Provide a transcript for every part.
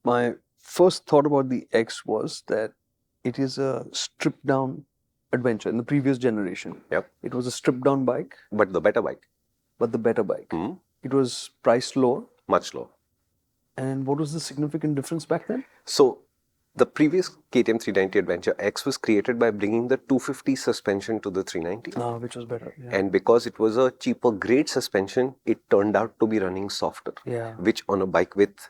My first thought about the X was that it is a stripped down adventure. In the previous generation, Yep. it was a stripped down bike, But the better bike. but the better bike. Hmm. It was priced lower. Much lower. And what was the significant difference back then? So the previous KTM 390 Adventure X was created by bringing the 250 suspension to the 390. Which was better. Yeah. And because it was a cheaper grade suspension, it turned out to be running softer. Yeah. Which on a bike with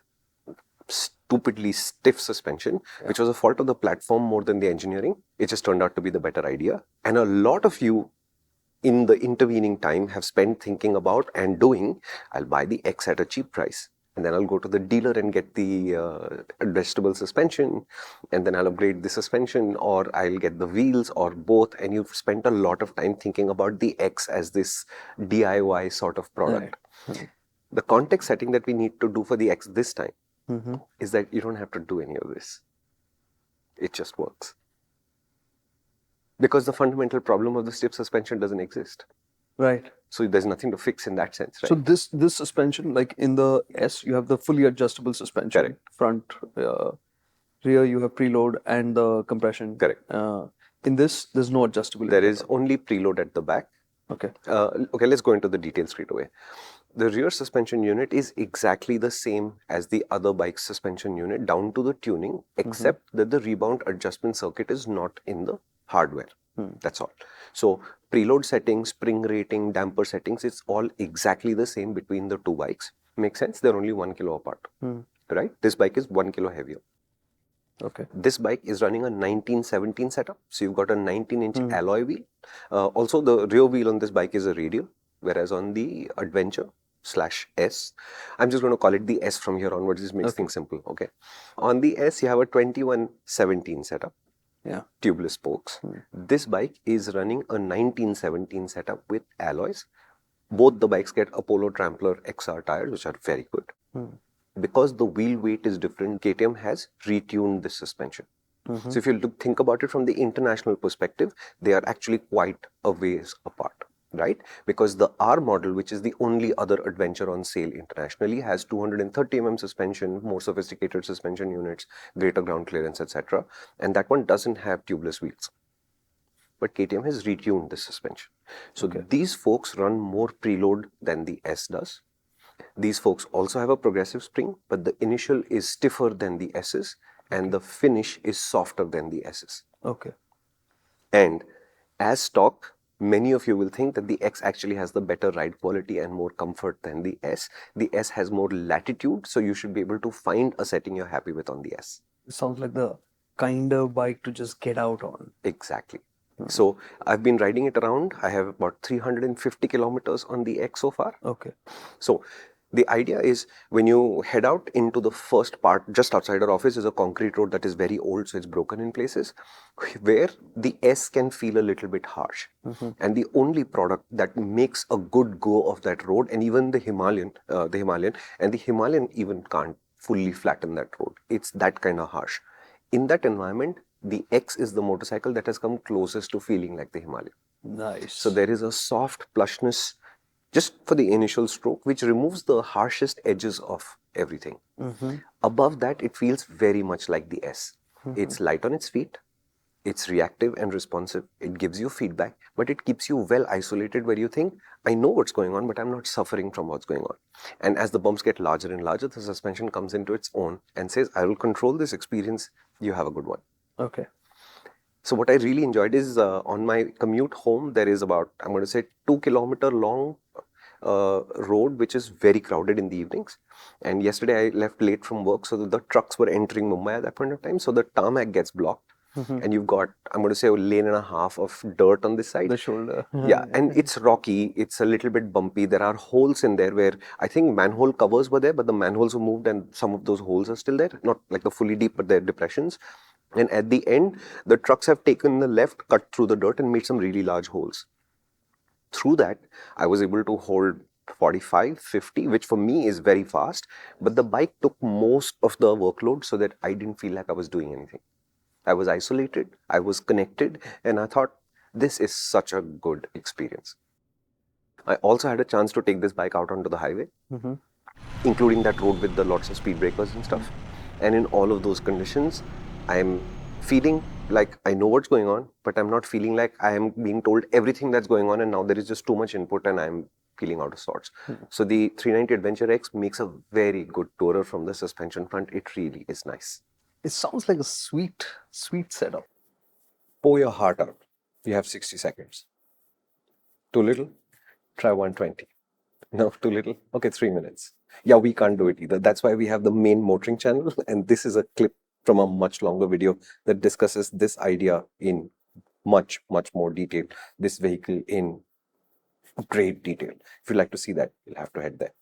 stupidly stiff suspension, which was a fault of the platform more than the engineering, it just turned out to be the better idea. And a lot of you in the intervening time have spent thinking about and doing, I'll buy the X at a cheap price. And then I'll go to the dealer and get the adjustable suspension, and then I'll upgrade the suspension, or I'll get the wheels, or both. And you've spent a lot of time thinking about the X as this DIY sort of product. Right. The context setting that we need to do for the X this time is that you don't have to do any of this. It just works. Because the fundamental problem of the stiff suspension doesn't exist. Right. So there's nothing to fix in that sense, right? So this suspension, like in the S, you have the fully adjustable suspension. Correct. Front, rear, you have preload and the compression. Correct. In this, there's no adjustable. There is only preload at the back. Okay. Okay, let's go into the details straight away. The rear suspension unit is exactly the same as the other bike's suspension unit down to the tuning, except that the rebound adjustment circuit is not in the hardware. That's all. So preload settings, spring rating, damper settings, it's all exactly the same between the two bikes. Makes sense? They're only 1 kilo apart, right? This bike is 1 kilo heavier. Okay. This bike is running a 1917 setup. So you've got a 19-inch alloy wheel. Also, the rear wheel on this bike is a radial, whereas on the Adventure/S, I'm just going to call it the S from here onwards. This makes things simple. Okay. On the S, you have a 2117 setup. Yeah. Tubeless spokes. This bike is running a 1917 setup with alloys. Both the bikes get Apollo Trampler XR tires, which are very good. Because the wheel weight is different, KTM has retuned this suspension. So if you think about it from the international perspective, they are actually quite a ways apart, right? Because the R model, which is the only other adventure on sale internationally, has 230 mm suspension, more sophisticated suspension units, greater ground clearance, etc. And that one doesn't have tubeless wheels. But KTM has retuned this suspension. So these folks run more preload than the S does. These folks also have a progressive spring, but the initial is stiffer than the S's and the finish is softer than the S's. Okay. And as stock, many of you will think that the X actually has the better ride quality and more comfort than the S. The S has more latitude, so you should be able to find a setting you're happy with on the S. It sounds like the kind of bike to just get out on. Exactly. So I've been riding it around. I have about 350 kilometers on the X so far. Okay. So the idea is when you head out into the first part, just outside our office is a concrete road that is very old, so it's broken in places, where the S can feel a little bit harsh. And the only product that makes a good go of that road, and even the Himalayan even can't fully flatten that road. It's that kind of harsh. In that environment, the X is the motorcycle that has come closest to feeling like the Himalayan. Nice. So there is a soft plushness just for the initial stroke, which removes the harshest edges of everything. Above that, it feels very much like the S. It's light on its feet. It's reactive and responsive. It gives you feedback, but it keeps you well isolated where you think, I know what's going on, but I'm not suffering from what's going on. And as the bumps get larger and larger, the suspension comes into its own and says, I will control this experience. You have a good one. Okay. So what I really enjoyed is on my commute home, there is about, I'm going to say 2 kilometer long road, which is very crowded in the evenings. And yesterday I left late from work, so the trucks were entering Mumbai at that point of time. So the tarmac gets blocked. And you've got, I'm going to say, a lane and a half of dirt on this side. The shoulder. Yeah, and it's rocky. It's a little bit bumpy. There are holes in there where I think manhole covers were there, but the manholes were moved and some of those holes are still there. Not like the fully deep, but they're depressions. And at the end, the trucks have taken the left, cut through the dirt and made some really large holes. Through that, I was able to hold 45, 50, which for me is very fast. But the bike took most of the workload so that I didn't feel like I was doing anything. I was isolated, I was connected, and I thought, this is such a good experience. I also had a chance to take this bike out onto the highway, including that road with the lots of speed breakers and stuff. And in all of those conditions, I'm feeling like I know what's going on, but I'm not feeling like I am being told everything that's going on, and now there is just too much input and I'm feeling out of sorts. So the 390 Adventure X makes a very good tourer from the suspension front. It really is nice. It sounds like a sweet, sweet setup. Pour your heart out. You have 60 seconds. Too little? Try 120. No, too little? Okay, 3 minutes. Yeah, we can't do it either. That's why we have the main motoring channel, and this is a clip from a much longer video that discusses this idea in much, much more detail, this vehicle in great detail. If you'd like to see that, you'll have to head there.